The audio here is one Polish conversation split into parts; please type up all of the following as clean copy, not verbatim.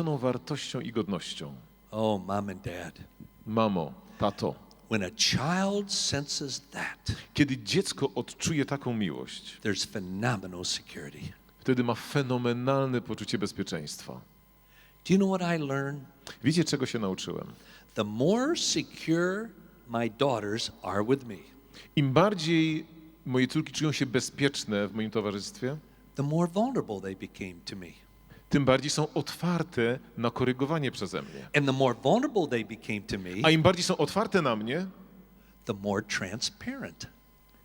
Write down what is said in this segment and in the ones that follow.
wartością i godnością. Oh, mom and dad. Mamo, tato, When a child senses that, kiedy dziecko odczuje taką miłość, there's phenomenal security. wtedy ma fenomenalne poczucie bezpieczeństwa. Do you know what I learned? Wiecie, czego się nauczyłem? The more secure my daughters are with me, Im bardziej moje córki czują się bezpieczne w moim towarzystwie, the more vulnerable they became to me. tym bardziej są otwarte na korygowanie przeze mnie. And the more vulnerable they became to me, A im bardziej są otwarte na mnie, the more transparent.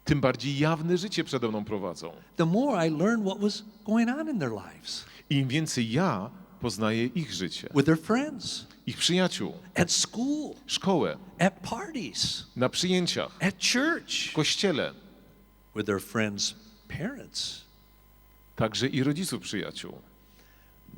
tym bardziej jawne życie przede mną prowadzą. The more I learned what was going on in their lives. I im więcej ja poznaję ich życie, With their friends, ich przyjaciół, at school, szkołę, at parties, na przyjęciach, at church, w kościele, with their friends' parents. także i rodziców przyjaciół.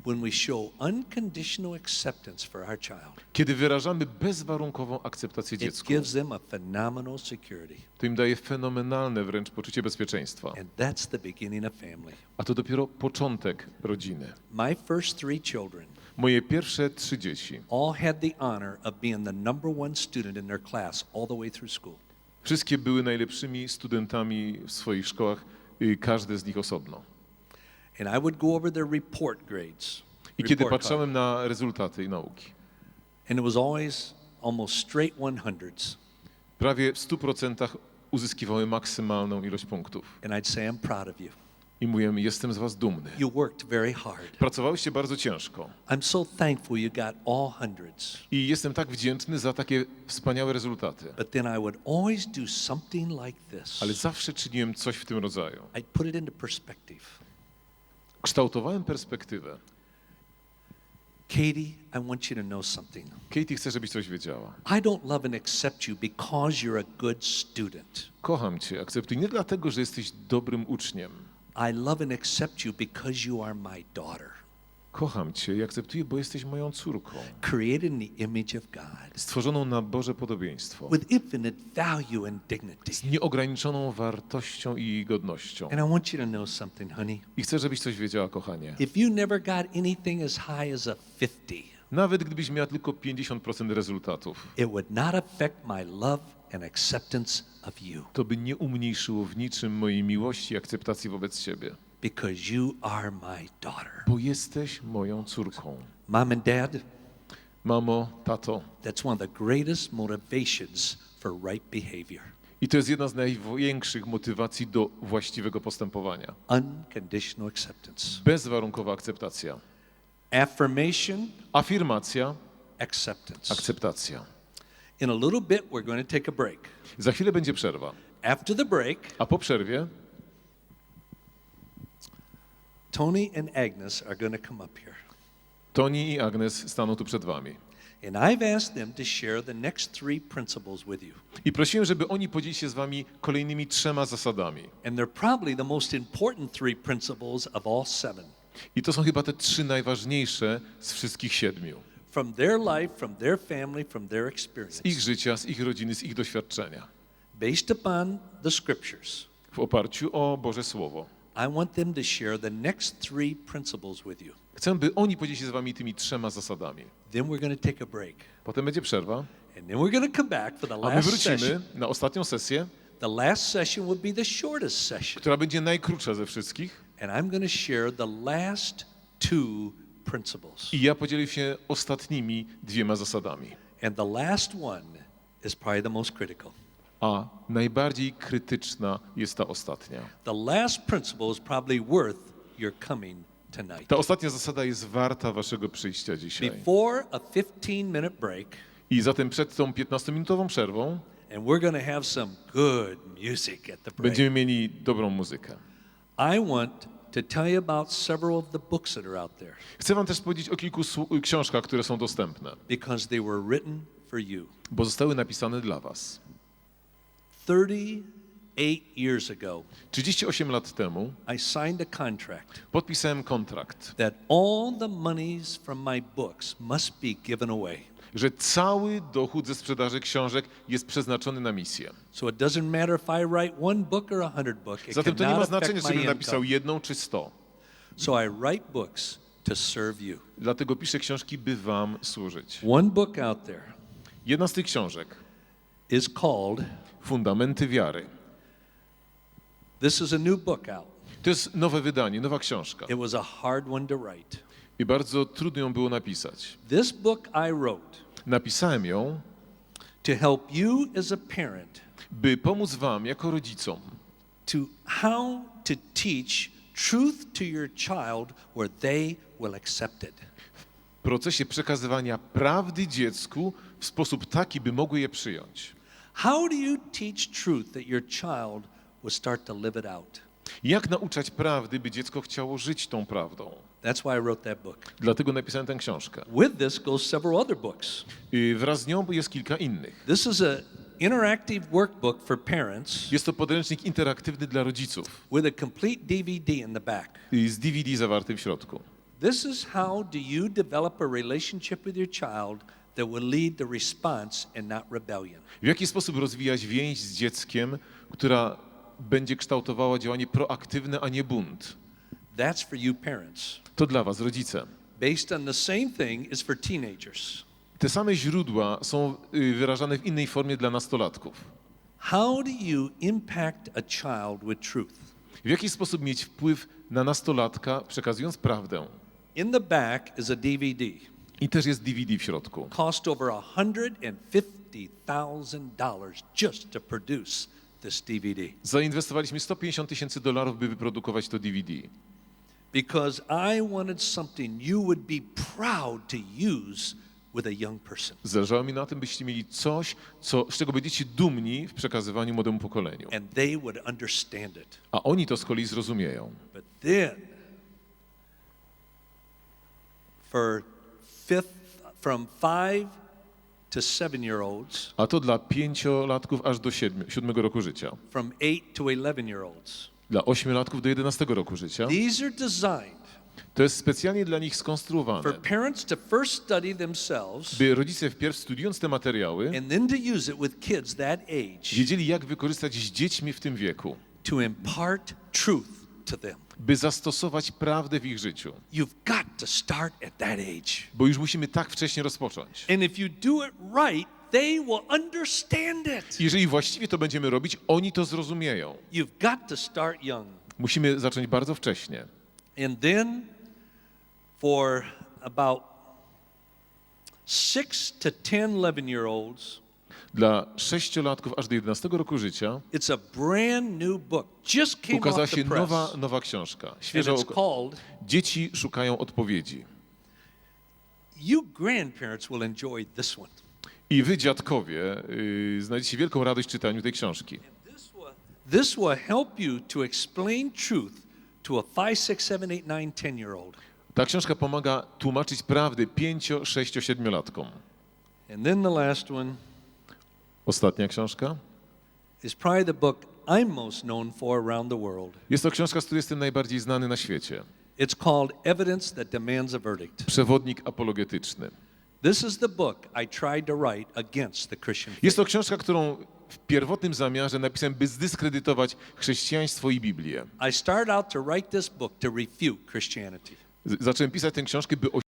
When we show unconditional acceptance for our child, Kiedy wyrażamy bezwarunkową akceptację it dziecku, gives them a phenomenal security. to im daje fenomenalne wręcz poczucie bezpieczeństwa. And that's the beginning of family. A to dopiero początek rodziny. My first 3 children Moje pierwsze 3 dzieci, all had the honor of being the number 1 student in their class all the way through school. wszystkie były najlepszymi studentami w swoich szkołach, każde z nich osobno. And I would go over their report grades. I kiedy report card. patrzyłem na rezultaty i nauki, And it was always almost straight 100s. prawie w 100% uzyskiwały maksymalną ilość punktów. And I'd say, I'm proud of you. I mówię, jestem z was dumny. You worked very hard. Pracowałyście bardzo ciężko. I'm so thankful you got all 100s. I jestem tak wdzięczny za takie wspaniałe rezultaty. But then I would always do something like this. Ale zawsze czyniłem coś w tym rodzaju. I'd put it into perspective. Kształtowałem perspektywę. Katie, I want you to know something. Katie, chcę, żebyś coś wiedziała. I don't love and accept you because you're a good student. Kocham cię, akceptuj nie dlatego, że jesteś dobrym uczniem. I love and accept you because you are my daughter, Kocham cię i akceptuję, bo jesteś moją córką. created in the image of God, Stworzoną na Boże podobieństwo. with infinite value and dignity. Z nieograniczoną wartością i godnością. And I want you to know something, honey. I chcę, żebyś coś wiedziała, kochanie. If you never got anything as high as a 50, Nawet gdybyś miała tylko 50% rezultatów, it would not affect my love and acceptance of you to by nie umniejszyło w niczym mojej miłości i akceptacji wobec ciebie. because you are my daughter. Bo jesteś moją córką. Mom and dad, Mamo, tato. that's one of the greatest motivations for right behavior. I to jest jedna z największych motywacji do właściwego postępowania. Unconditional acceptance. Bezwarunkowa akceptacja. Affirmation, Afirmacja, acceptance. akceptacja. In a little bit, we're going to take a break. Za chwilę będzie przerwa. After the break, A po przerwie Tony and Agnes are going to come up here. Toni i Agnes staną tu przed wami. And I've asked them to share the next 3 principles with you. I prosiłem, żeby oni podzielili się z wami kolejnymi 3 zasadami. And they're probably the most important 3 principles of all 7. I to są chyba te 3 najważniejsze z wszystkich 7. From their life, from their family, from their Z ich experience. życia, z ich rodziny, z ich doświadczenia. Based upon the scriptures, W oparciu o Boże Słowo. I want them to share the next 3 principles with you. Chcę, by oni podzielili się z wami tymi 3 zasadami. Then we're going to take a break. Potem będzie przerwa, And then we're going to come back for the a my last wrócimy session. na ostatnią sesję, The last session would be the shortest session. która będzie najkrótsza ze wszystkich. And I'm going to share the last 2 principles. I ja podzielę się ostatnimi 2 zasadami. And the last one is probably the most critical. A najbardziej krytyczna jest ta ostatnia. The last principle is probably worth your coming tonight. Ta ostatnia zasada jest warta waszego przyjścia dzisiaj. Before a 15-minute break, I zatem przed tą 15-minutową przerwą and we're going to have some good music at the break. będziemy mieli dobrą muzykę. I want to tell you about several of the books that are out there Chcę wam też powiedzieć o kilku książkach, które są dostępne, because they were written for you. bo zostały napisane dla was. 38 years ago, 38 lat temu I signed a contract podpisałem kontrakt, that all the monies from my books must be given away. że cały dochód ze sprzedaży książek jest przeznaczony na misję. So it doesn't matter if I write one book or 100 books. It Zatem to nie ma cannot znaczenia, affect czy my bym napisał income. 1 czy 100. So I write books to serve you. Dlatego piszę książki, by wam służyć. One book out there Jedna z tych książek, is called, Fundamenty wiary. this is a new book out. To jest nowe wydanie, nowa książka. It was a hard one to write. I bardzo trudno ją było napisać. This book I wrote Napisałem ją, to help you as a parent by pomóc wam jako rodzicom, to how to teach truth to your child where they will accept it. w procesie przekazywania prawdy dziecku w sposób taki, by mogły je przyjąć. How do you teach truth that your child will start to live it out? Jak nauczać prawdy, by dziecko chciało żyć tą prawdą? That's why I wrote that book. Dlatego napisałem tę książkę. With this goes several other books. Wraz z nią jest kilka innych. This is a interactive workbook for parents Jest to podręcznik interaktywny dla rodziców with a complete DVD in the back. z DVD zawartym w środku. This is how do you develop a relationship with your child that will lead to response and not rebellion. W jaki sposób rozwijać więź z dzieckiem, która będzie kształtowała działanie proaktywne, a nie bunt? That's for you parents. To dla was, rodzice. Based on the same thing is for teenagers. Te same źródła są wyrażane w innej formie dla nastolatków. How do you impact a child with truth? W jaki sposób mieć wpływ na nastolatka, przekazując prawdę? In the back is a DVD. I też jest DVD w środku. Cost over $150,000 just to produce this DVD. Zainwestowaliśmy $150,000, by wyprodukować to DVD. Because I wanted something you would be proud to use with a young person. Zależało mi na tym, byście mieli coś, z czego będziecie dumni w przekazywaniu młodemu pokoleniu. And they would understand it. A oni to z kolei zrozumieją. But then, from 5 to 7-year-olds, A to dla 5-latków aż do 7 roku życia. from 8 to 11-year-olds. Dla 8-latków do 11 roku życia. These are designed To jest specjalnie dla nich skonstruowane, for parents to first study themselves by rodzice wpierw studiując te materiały and then to use it with kids that age wiedzieli, jak wykorzystać z dziećmi w tym wieku, to impart truth to them. by zastosować prawdę w ich życiu. You've got to start at that age. Bo już musimy tak wcześnie rozpocząć. And if you do it right, they will understand it. Jeżeli właściwie to będziemy robić, oni to zrozumieją. You've got to start young. Musimy zacząć bardzo wcześnie. And then for about 6 to 10, 11-year-olds, Dla 6-latków aż do 11 roku życia it's a brand new book. Just came ukazała off the się press. nowa książka. And Świeżo. it's called Dzieci szukają odpowiedzi. You Grandparents Will Enjoy This One. I wy, dziadkowie, znajdziecie wielką radość w czytaniu tej książki. This will help you to explain truth to a 5, 6, 7, 8, 9, 10-year-old. Ta książka pomaga tłumaczyć prawdy 5, 6, 7-latkom. And then the last one Ostatnia książka. is probably the book I'm most known for around the world. Jest to książka, z której jestem najbardziej znany na świecie. It's called Evidence That Demands a Verdict. Przewodnik apologetyczny. This is the book I tried to write against the Christian faith. Jest to książka, którą w pierwotnym zamiarze napisałem, by zdyskredytować chrześcijaństwo i Biblię. I started out to write this book to refute Christianity. Zacząłem pisać tę książkę, by